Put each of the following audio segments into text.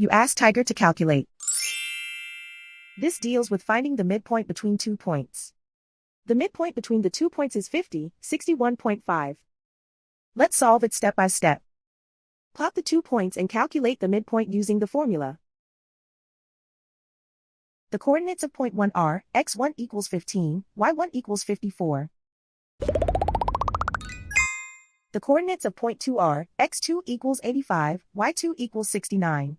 You ask Tiger to calculate. This deals with finding the midpoint between 2 points. The midpoint between the 2 points is 50, 61.5. Let's solve it step by step. Plot the 2 points and calculate the midpoint using the formula. The coordinates of point 1 are, x1 equals 15, y1 equals 54. The coordinates of point 2 are, x2 equals 85, y2 equals 69.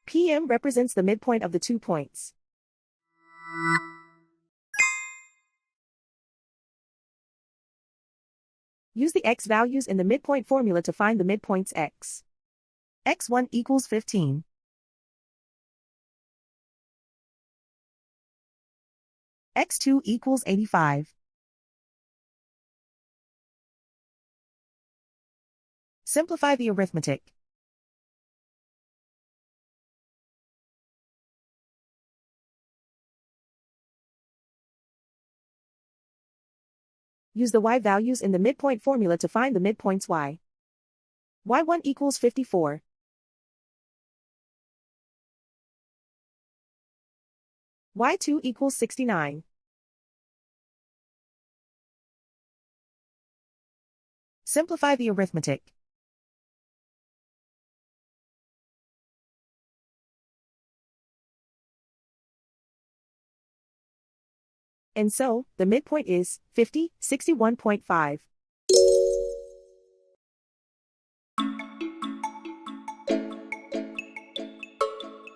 PM represents the midpoint of the 2 points. Use the x values in the midpoint formula to find the midpoints x. x1 equals 15. x2 equals 85. Simplify the arithmetic. Use the y values in the midpoint formula to find the midpoints y. y1 equals 54. y2 equals 69. Simplify the arithmetic. And so, the midpoint is 50, 61.5.